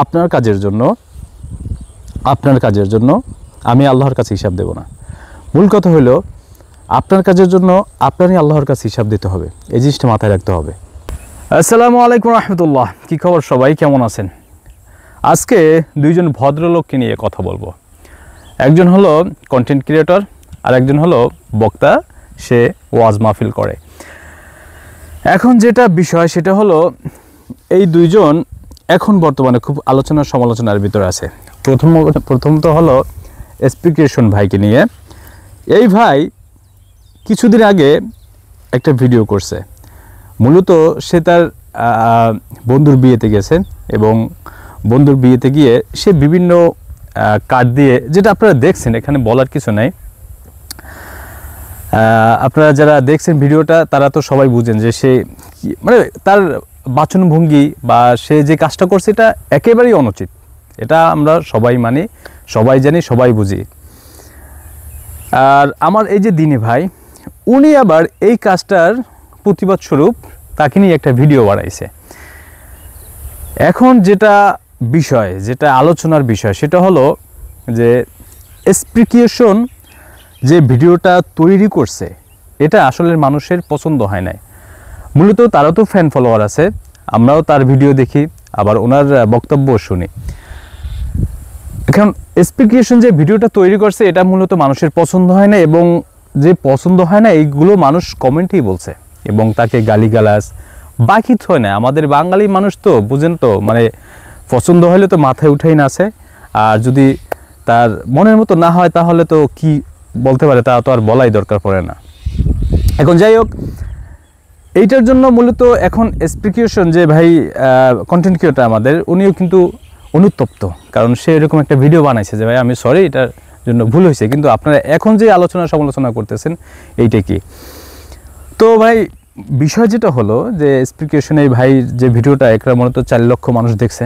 আপনার কাজের জন্য আমি আল্লাহর কাছে হিসাব দেব না। মূল কথা হলো আপনার কাজের জন্য আপনারই আল্লাহর কাছে হিসাব দিতে হবে, এই জিনিসটা মাথায় রাখতে হবে। আসসালামু আলাইকুম রহমতুল্লাহ, কী খবর সবাই, কেমন আছেন? আজকে দুইজন ভদ্রলোককে নিয়ে কথা বলবো। একজন হলো কন্টেন্ট ক্রিয়েটর আর একজন হলো বক্তা, সে ওয়াজ মাহফিল করে। এখন যেটা বিষয় সেটা হলো এই দুইজন এখন বর্তমানে খুব আলোচনা সমালোচনার ভিতরে আছে। প্রথমত হলো এসপি ক্রিয়েশন ভাইকে নিয়ে। এই ভাই কিছুদিন আগে একটা ভিডিও করছে, মূলত সে তার বন্ধুর বিয়েতে গেছে এবং বন্ধুর বিয়েতে গিয়ে সে বিভিন্ন কার্ড দিয়ে, যেটা আপনারা দেখছেন, এখানে বলার কিছু নাই, আপনারা যারা দেখছেন ভিডিওটা তারা তো সবাই বুঝেন যে সে মানে তার বাচনভঙ্গি বা সে যে কাজটা করছে এটা একেবারেই অনুচিত। এটা আমরা সবাই মানি, সবাই জানি, সবাই বুঝি। আর আমার এই যে দিনী ভাই, উনি আবার এই কাজটার প্রতিবাদ স্বরূপ তাকে নিয়ে একটা ভিডিও বানাইছে। এখন যেটা বিষয়, যেটা আলোচনার বিষয়, সেটা হলো যে এসপি ক্রিয়েশন যে ভিডিওটা তৈরি করছে এটা আসলে মানুষের পছন্দ হয় নাই। মূলত তারও তো ফ্যান ফলোয়ার আছে, আমরাও তার ভিডিও দেখি, আবার ওনার বক্তব্য শুনি। এখন এসপি ক্রিয়েশন যে ভিডিওটা তৈরি করছে এটা মূলত মানুষের পছন্দ হয় না, এবং যে পছন্দ হয় না এইগুলো মানুষ কমেন্টেই বলছে এবং তাকে গালিগালাজ বাকি হয় না। আমাদের বাঙালি মানুষ তো বুঝেন তো, মানে পছন্দ হলে তো মাথায় উঠেই না আছে, আর যদি তার মনের মতো না হয় তাহলে তো কি বলতে পারে, তা তো আর বলাই দরকার পড়ে না। এখন যাই হোক, এইটার জন্য মূলত এখন এসপি ক্রিয়েশন যে ভাই কন্টেন্ট ক্রিয়েটর আমাদের, উনিও কিন্তু অনুতপ্ত, কারণ সে এরকম একটা ভিডিও বানাইছে যে ভাই আমি সরি, এটার জন্য ভুল হয়েছে, কিন্তু আপনারা এখন যে আলোচনা সমালোচনা করতেছেন এইটা কি। তো ভাই বিষয় যেটা হলো যে এসপি ক্রিয়েশন এই ভাই যে ভিডিওটা একটা মূলত 4 লক্ষ মানুষ দেখছে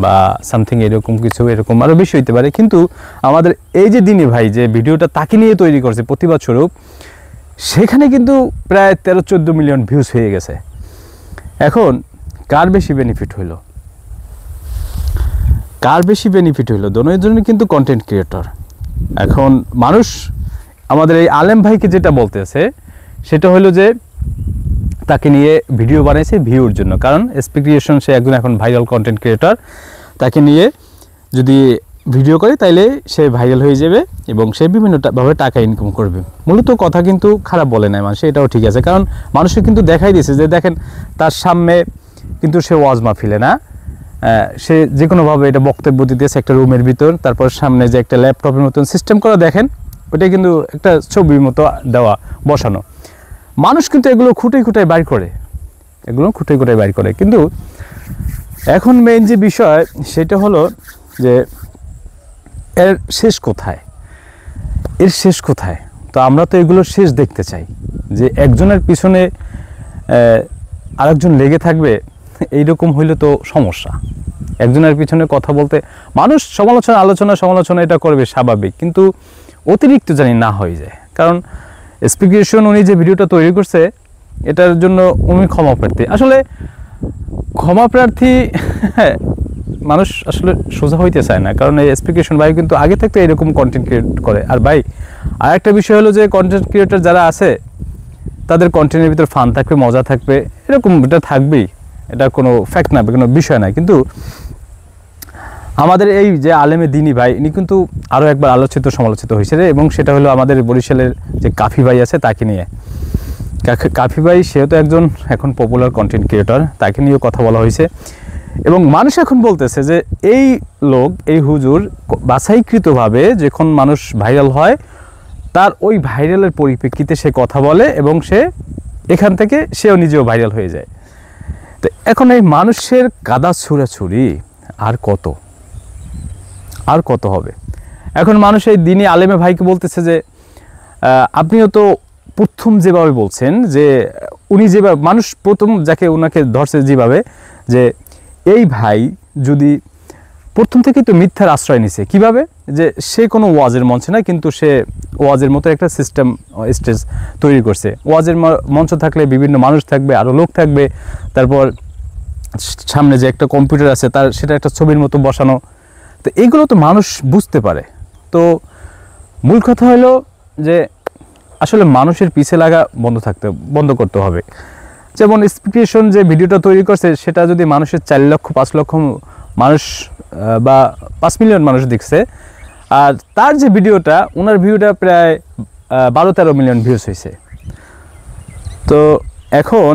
বা সামথিং এরকম কিছু, এরকম আরও বেশি হইতে পারে, কিন্তু আমাদের এই যে দিনী ভাই যে ভিডিওটা তাকে নিয়ে তৈরি করছে প্রতিবাদ স্বরূপ, সেখানে কিন্তু প্রায় 13-14 মিলিয়ন ভিউজ হয়ে গেছে। এখন কার বেশি বেনিফিট হইলো? দোনোজনই কিন্তু কন্টেন্ট ক্রিয়েটর। এখন মানুষ আমাদের এই আলেম ভাইকে যেটা বলতেছে সেটা হলো যে তাকে নিয়ে ভিডিও বানাইছে ভিউর জন্য, কারণ এসপি ক্রিয়েশন সে একজন এখন ভাইরাল কন্টেন্ট ক্রিয়েটর, তাকে নিয়ে যদি ভিডিও করে তাইলে সে ভাইরাল হয়ে যাবে এবং সে বিভিন্নভাবে টাকা ইনকাম করবে। মূলত কথা কিন্তু খারাপ বলে নাই মানুষ, এটাও ঠিক আছে, কারণ মানুষকে কিন্তু দেখাই দিয়েছে যে দেখেন তার সামনে কিন্তু সে ওয়াজ মাহফিলে না, সে যে কোনোভাবে এটা বক্তব্য দিতেছে একটা রুমের ভিতর, তারপর সামনে যে একটা ল্যাপটপের মতন সিস্টেম করা দেখেন, ওটা কিন্তু একটা ছবির মতো দেওয়া বসানো। মানুষ কিন্তু এগুলো খুঁটাই বাইর করে, কিন্তু এখন মেইন যে বিষয় সেটা হলো যে এর শেষ কোথায়। তো আমরা তো এগুলোর শেষ দেখতে চাই, যে একজনের পিছনে আরেকজন লেগে থাকবে, এইরকম হইলে তো সমস্যা। একজনের পিছনে কথা বলতে মানুষ সমালোচনা এটা করবে স্বাভাবিক, কিন্তু অতিরিক্ত জানি না হয়ে যায়। কারণ এসপি ক্রিয়েশন উনি যে ভিডিওটা তৈরি করছে এটার জন্য উনি ক্ষমা প্রার্থী মানুষ আসলে সোজা হইতে চায় না, কারণ এই এসপি ক্রিয়েশন ভাই কিন্তু আগে থেকে এরকম কন্টেন্ট ক্রিয়েট করে। আর ভাই আরেকটা বিষয় হলো যে কন্টেন্ট ক্রিয়েটর যারা আছে তাদের কন্টেন্টের ভিতর ফান থাকবে, মজা থাকবে, এরকম এটা থাকবেই, এটা কোনো ফ্যাক্ট না, কোনো বিষয় না। কিন্তু আমাদের এই যে আলেমে দিনী ভাই, ইনি কিন্তু আরও একবার সমালোচিত হয়েছে, এবং সেটা হলো আমাদের বরিশালের যে কাফি ভাই আছে তাকে নিয়ে। কাফি ভাই সেও তো একজন এখন পপুলার কন্টেন্ট ক্রিয়েটর, তাকে নিয়েও কথা বলা হয়েছে, এবং মানুষ এখন বলতেছে যে এই লোক, এই হুজুর বাছাইকৃতভাবে যখন মানুষ ভাইরাল হয় তার ওই ভাইরালের পরিপ্রেক্ষিতে সে কথা বলে এবং সে এখান থেকে সেও নিজেও ভাইরাল হয়ে যায়। তো এখন এই মানুষের কাদা ছুড়াছুড়ি আর কত হবে? এখন মানুষ এই দিনী আলেমে ভাইকে বলতেছে যে আপনিও তো প্রথম যেভাবে বলছেন যে উনি যেভাবে মানুষ প্রথম যাকে ওনাকে ধরছে যেভাবে, যে এই ভাই যদি প্রথম থেকেই তো মিথ্যার আশ্রয় নিছে, কিভাবে যে সে কোনো ওয়াজের মঞ্চে না, কিন্তু সে ওয়াজের মতো একটা সিস্টেম স্টেজ তৈরি করছে। ওয়াজের মঞ্চ থাকলে বিভিন্ন মানুষ থাকবে, আরও লোক থাকবে, তারপর সামনে যে একটা কম্পিউটার আছে তার সেটা একটা ছবির মতো বসানো, তো এগুলো তো মানুষ বুঝতে পারে। তো মূল কথা হলো যে আসলে মানুষের পিছে লাগা বন্ধ করতে হবে। যেমন স্পিকেশন যে ভিডিওটা তৈরি করছে সেটা যদি মানুষের 4 লক্ষ 5 লক্ষ মানুষ বা 5 মিলিয়ন মানুষ দেখছে, আর তার যে ভিডিওটা ওনার ভিউটা প্রায় 12-13 মিলিয়ন ভিউজ হয়েছে। তো এখন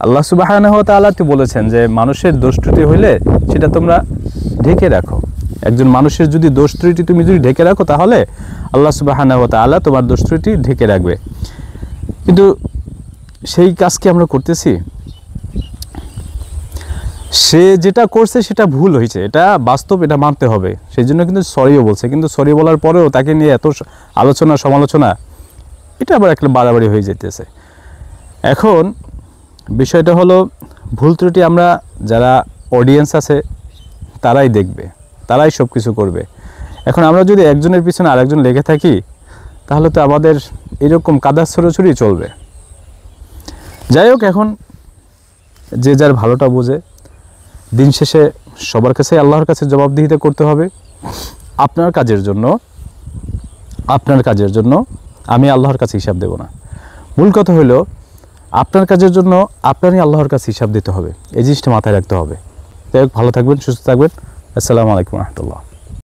আল্লাহ সুবহানাহু ওয়া তাআলা তো বলেছেন যে মানুষের দোষ ত্রুটি হইলে সেটা তোমরা ঢেকে রাখো। একজন মানুষের যদি দোষ ত্রুটি তুমি যদি ঢেকে রাখো তাহলে আল্লাহ সুবহানাহু ওয়া তাআলা তোমার দোষ ত্রুটি ঢেকে রাখবে। কিন্তু সেই কাজ কি আমরা করতেছি? সে যেটা করছে সেটা ভুল হয়েছে, এটা বাস্তব, এটা মানতে হবে। সেই জন্য কিন্তু সরিও বলছে, কিন্তু সরি বলার পরেও তাকে নিয়ে এত আলোচনা সমালোচনা, এটা আবার একটা বাড়াবাড়ি হয়ে যেতেছে। এখন বিষয়টা হলো ভুল ত্রুটি আমরা যারা অডিয়েন্স আছে তারাই দেখবে, তারাই সব কিছু করবে। এখন আমরা যদি একজনের পিছনে আরেকজন লেগে থাকি তাহলে তো আমাদের এরকম কাদা ছড়াছড়ি চলবে। যাই হোক, এখন যে যার ভালোটা বোঝে। দিন শেষে সবার কাছে আল্লাহর কাছে জবাবদিহিতা করতে হবে। আপনার কাজের জন্য আমি আল্লাহর কাছে হিসাব দেব না। মূল কথা হলো আপনার কাজের জন্য আপনারই আল্লাহর কাছে হিসাব দিতে হবে, এই জিনিসটা মাথায় রাখতে হবে। যাই হোক, ভালো থাকবেন, সুস্থ থাকবেন। আসসালামু আলাইকুম ওয়া রাহমাতুল্লাহ।